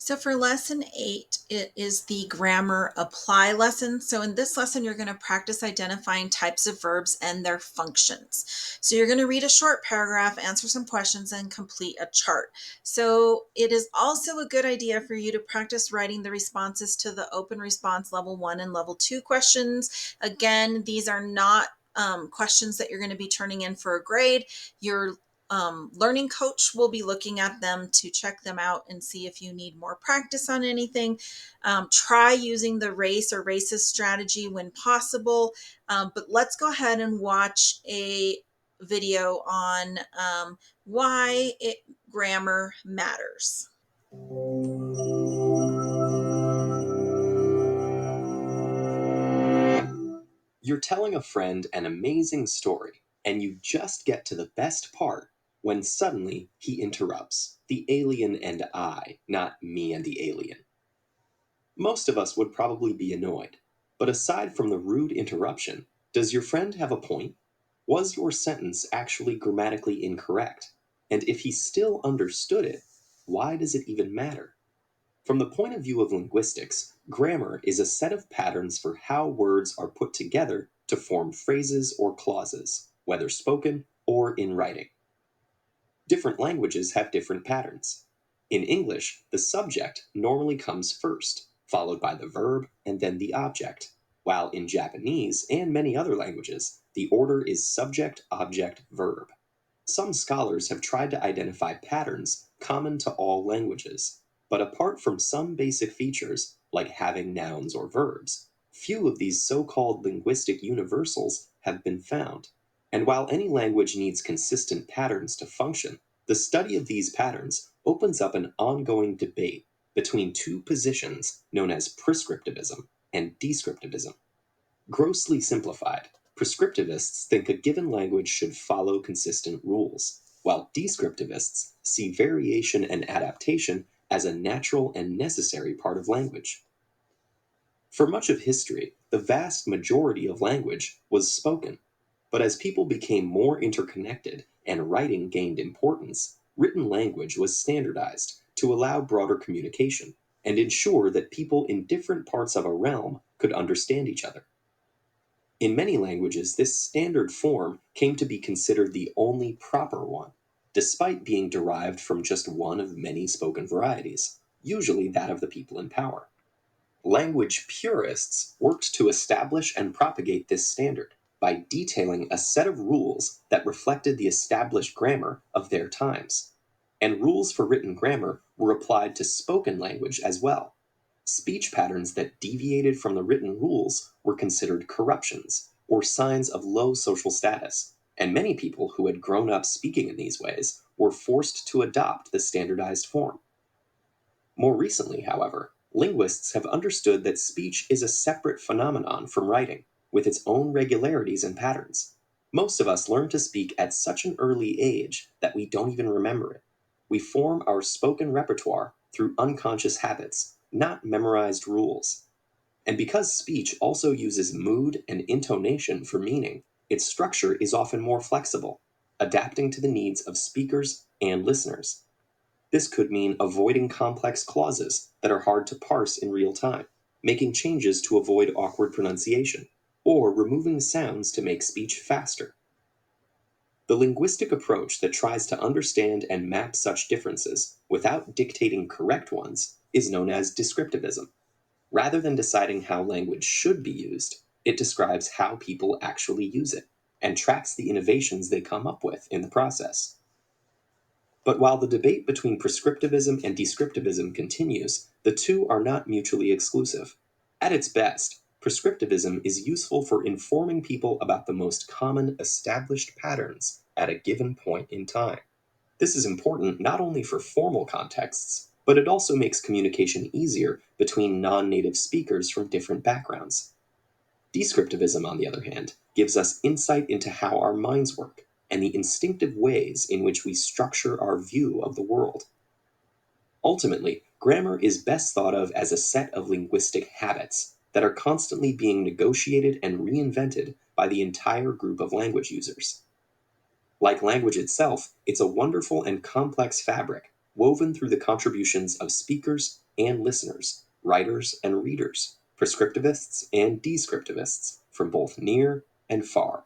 So for lesson 8, it is the grammar apply lesson. So in this lesson, you're going to practice identifying types of verbs and their functions. So you're going to read a short paragraph, answer some questions, and complete a chart. So it is also a good idea for you to practice writing the responses to the open response level 1 and level 2 questions. Again, these are not questions that you're going to be turning in for a grade. Your learning coach will be looking at them to check them out and see if you need more practice on anything. Try using the race or racist strategy when possible. But let's go ahead and watch a video on why grammar matters. You're telling a friend an amazing story, and you just get to the best part when suddenly he interrupts. The alien and I, not me and the alien. Most of us would probably be annoyed. But aside from the rude interruption, does your friend have a point? Was your sentence actually grammatically incorrect? And if he still understood it, why does it even matter? From the point of view of linguistics, grammar is a set of patterns for how words are put together to form phrases or clauses, whether spoken or in writing. Different languages have different patterns. In English, the subject normally comes first, followed by the verb and then the object, while in Japanese and many other languages, the order is subject, object, verb. Some scholars have tried to identify patterns common to all languages, but apart from some basic features, like having nouns or verbs, few of these so-called linguistic universals have been found. And while any language needs consistent patterns to function, the study of these patterns opens up an ongoing debate between two positions known as prescriptivism and descriptivism. Grossly simplified, prescriptivists think a given language should follow consistent rules, while descriptivists see variation and adaptation as a natural and necessary part of language. For much of history, the vast majority of language was spoken, but as people became more interconnected and writing gained importance, written language was standardized to allow broader communication and ensure that people in different parts of a realm could understand each other. In many languages, this standard form came to be considered the only proper one, despite being derived from just one of many spoken varieties, usually that of the people in power. Language purists worked to establish and propagate this standard by detailing a set of rules that reflected the established grammar of their times. And rules for written grammar were applied to spoken language as well. Speech patterns that deviated from the written rules were considered corruptions, or signs of low social status, and many people who had grown up speaking in these ways were forced to adopt the standardized form. More recently, however, linguists have understood that speech is a separate phenomenon from writing, with its own regularities and patterns. Most of us learn to speak at such an early age that we don't even remember it. We form our spoken repertoire through unconscious habits, not memorized rules. And because speech also uses mood and intonation for meaning, its structure is often more flexible, adapting to the needs of speakers and listeners. This could mean avoiding complex clauses that are hard to parse in real time, making changes to avoid awkward pronunciation, or removing sounds to make speech faster. The linguistic approach that tries to understand and map such differences without dictating correct ones is known as descriptivism. Rather than deciding how language should be used, it describes how people actually use it and tracks the innovations they come up with in the process. But while the debate between prescriptivism and descriptivism continues, the two are not mutually exclusive. At its best, prescriptivism is useful for informing people about the most common established patterns at a given point in time. This is important not only for formal contexts, but it also makes communication easier between non-native speakers from different backgrounds. Descriptivism, on the other hand, gives us insight into how our minds work and the instinctive ways in which we structure our view of the world. Ultimately, grammar is best thought of as a set of linguistic habits that are constantly being negotiated and reinvented by the entire group of language users. Like language itself, it's a wonderful and complex fabric, woven through the contributions of speakers and listeners, writers and readers, prescriptivists and descriptivists from both near and far.